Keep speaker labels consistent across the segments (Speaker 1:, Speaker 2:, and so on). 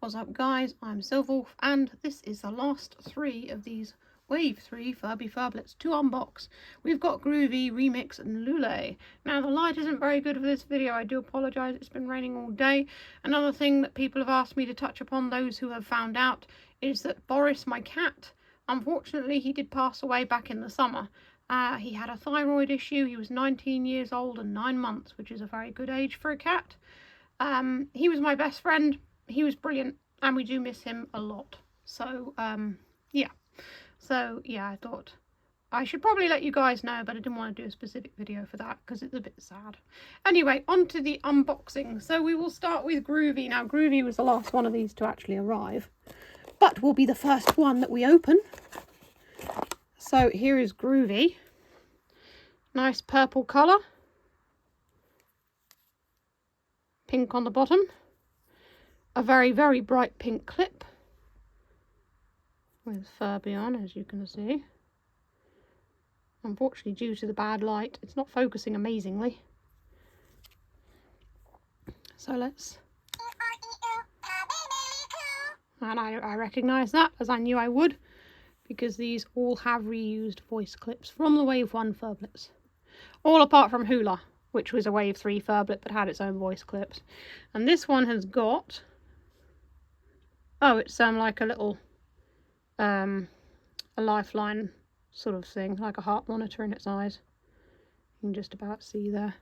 Speaker 1: What's up guys, I'm Silverwolf and this is the last 3 of these Wave 3 Furby Furblets to unbox. We've got GrooVee, ReeMix and Loo-Lay. Now the light isn't very good for this video, I do apologise, it's been raining all day. Another thing that people have asked me to touch upon, those who have found out, is that Boris, my cat, unfortunately he did pass away back in the summer. He had a thyroid issue, he was 19 years old and 9 months, which is a very good age for a cat. He was my best friend. He was brilliant and we do miss him a lot. So yeah, I thought I should probably let you guys know, but I didn't want to do a specific video for that because it's a bit sad. Anyway, on to the unboxing. So we will start with GrooVee. Now GrooVee was the last one of these to actually arrive, but will be the first one that we open. So here is GrooVee. Nice purple colour, pink on the bottom. A very, very bright pink clip with Furby on, as you can see. Unfortunately, due to the bad light, it's not focusing amazingly. So let's... And I recognise that, as I knew I would, because these all have reused voice clips from the Wave 1 Furblets. All apart from Hula, which was a Wave 3 Furblet but had its own voice clips. And this one has got... Oh, it's like a little, a lifeline sort of thing, like a heart monitor in its eyes. You can just about see there.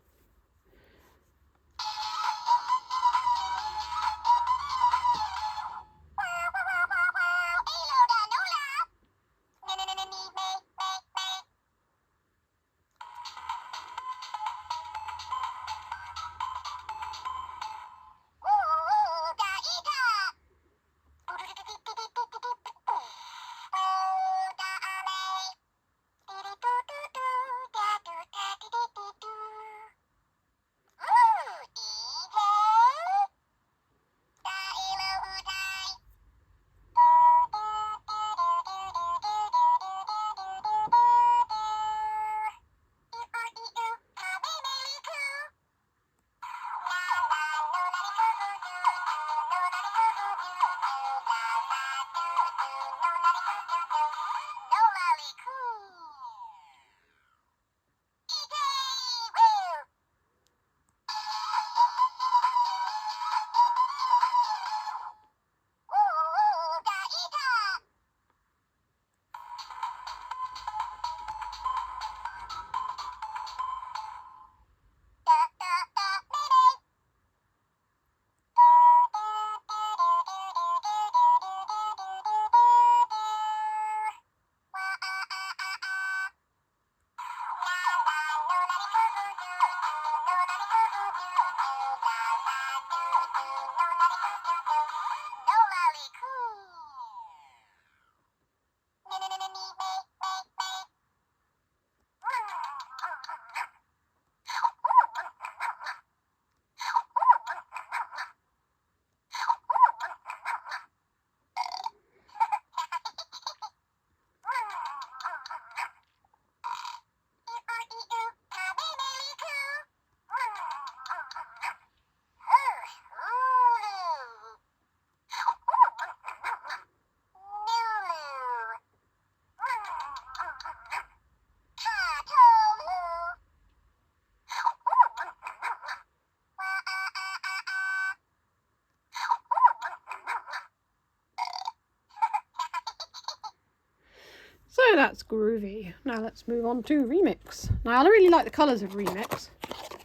Speaker 1: So that's GrooVee. Now let's move on to ReeMix. Now I really like the colours of ReeMix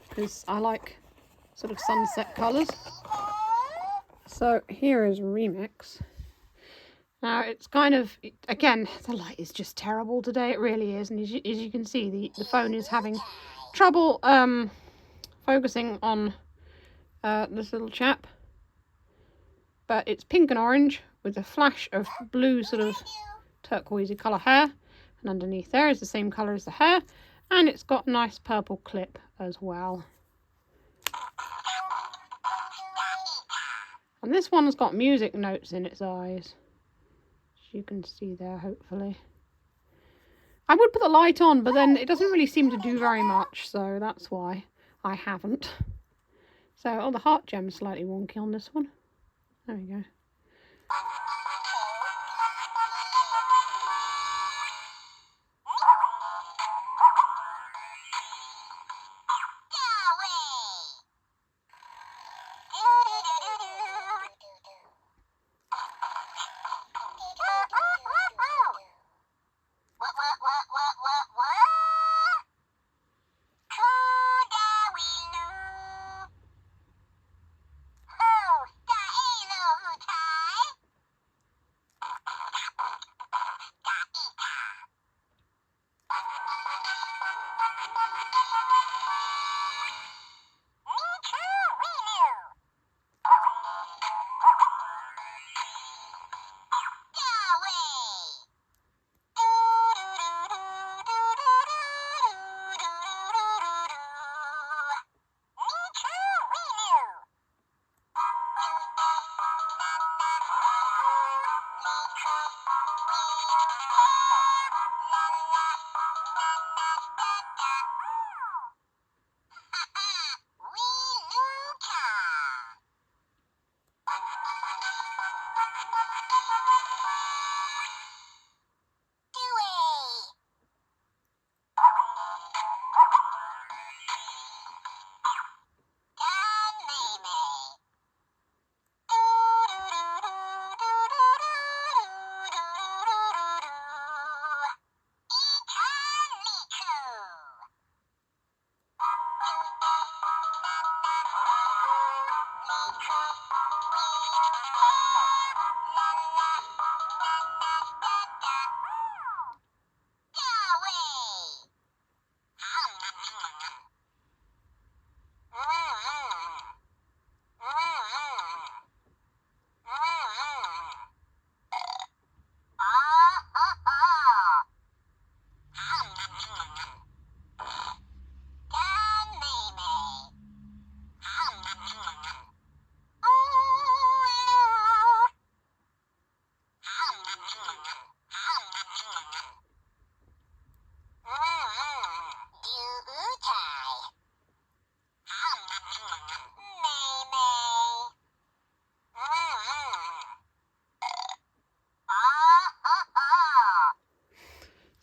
Speaker 1: because I like sort of sunset colours. So here is ReeMix. Now it's kind of, again, the light is just terrible today, it really is. And as you can see, the phone is having trouble focusing on this little chap. But it's pink and orange with a flash of blue sort of turquoisey colour hair, and underneath there is the same colour as the hair, and it's got a nice purple clip as well. And this one's got music notes in its eyes, as you can see there, hopefully. I would put the light on, but then it doesn't really seem to do very much, so that's why I haven't. So, oh, the heart gem's slightly wonky on this one. There we go.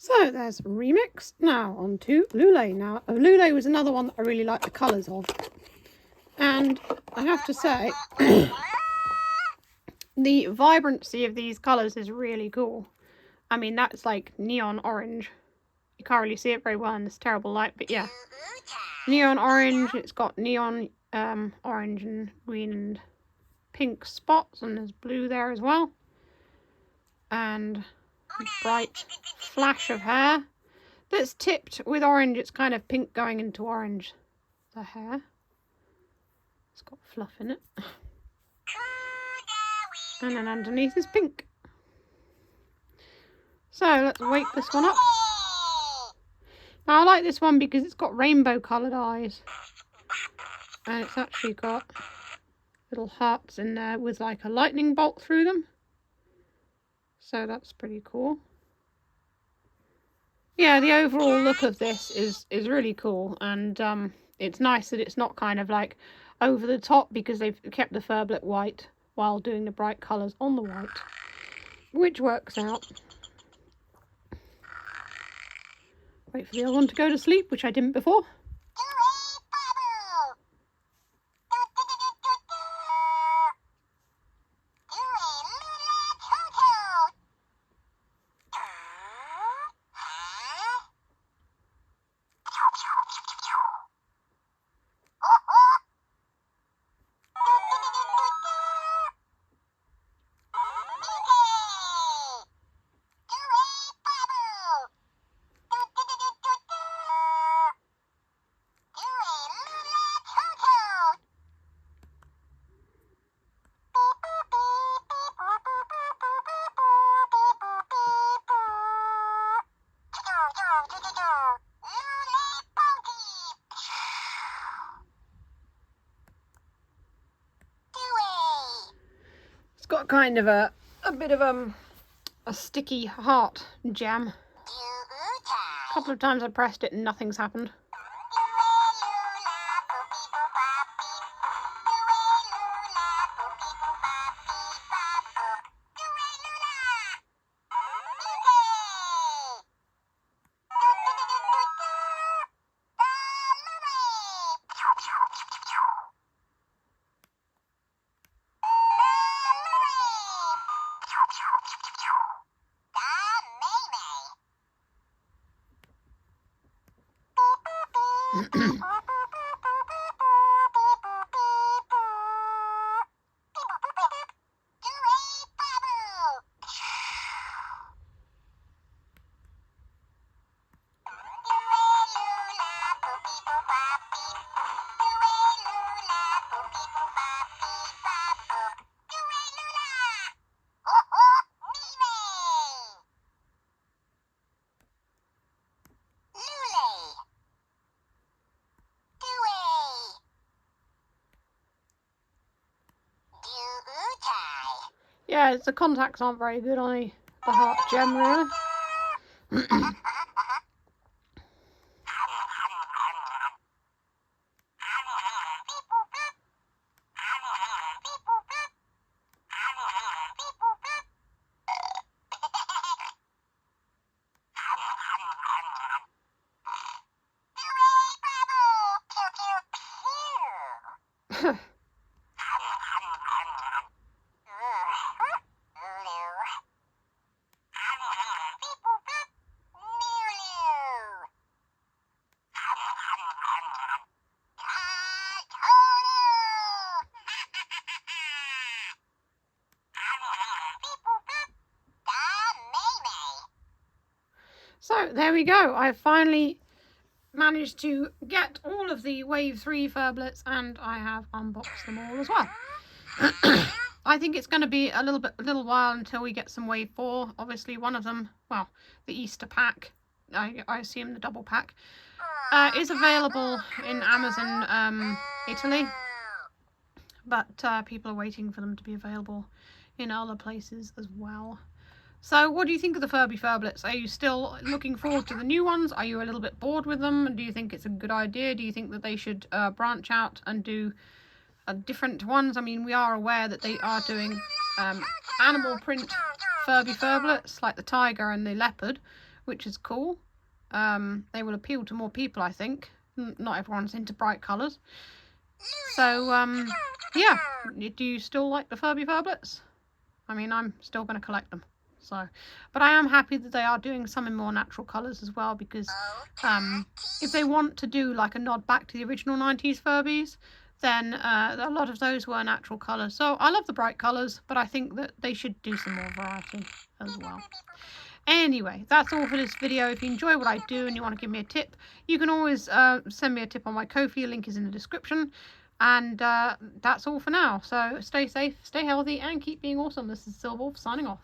Speaker 1: So there's Ree-Mix. Now on to Loo-Lay. Now Loo-Lay was another one that I really like the colours of, and I have to say the vibrancy of these colours is really cool. I mean, that's like neon orange. You can't really see it very well in this terrible light, but yeah, neon orange. It's got neon orange and green and pink spots, and there's blue there as well, and bright flash of hair that's tipped with orange. It's kind of pink going into orange, the hair. It's got fluff in it. And then underneath is pink. So let's wake this one up. Now I like this one because it's got rainbow coloured eyes. And it's actually got little hearts in there with like a lightning bolt through them. So that's pretty cool. Yeah, the overall look of this is really cool, and it's nice that it's not kind of like over the top, because they've kept the furblet white while doing the bright colours on the white, which works out. Wait for the other one to go to sleep, which I didn't before. It's got kind of a bit of a sticky heart jam. A couple of times I pressed it and nothing's happened. Yeah, the contacts aren't very good on the heart gem, really. So there we go. I finally managed to get all of the Wave 3 Furblets, and I have unboxed them all as well. I think it's going to be a little while until we get some Wave 4. Obviously, one of them, well, the Easter pack, I assume the double pack, is available in Amazon Italy, but people are waiting for them to be available in other places as well. So what do you think of the Furby Furblets? Are you still looking forward to the new ones? Are you a little bit bored with them? Do you think it's a good idea? Do you think that they should branch out and do different ones? I mean, we are aware that they are doing animal print Furby Furblets, like the tiger and the leopard, which is cool. They will appeal to more people, I think. Not everyone's into bright colours. So, yeah. Do you still like the Furby Furblets? I mean, I'm still going to collect them. So, but I am happy that they are doing some in more natural colours as well, because if they want to do like a nod back to the original 90s Furbies, then a lot of those were natural colours. So I love the bright colours, but I think that they should do some more variety as well. Anyway, that's all for this video. If you enjoy what I do and you want to give me a tip, you can always send me a tip on my Ko-fi. Link is in the description. And that's all for now. So stay safe, stay healthy, and keep being awesome. This is Silverwolf signing off.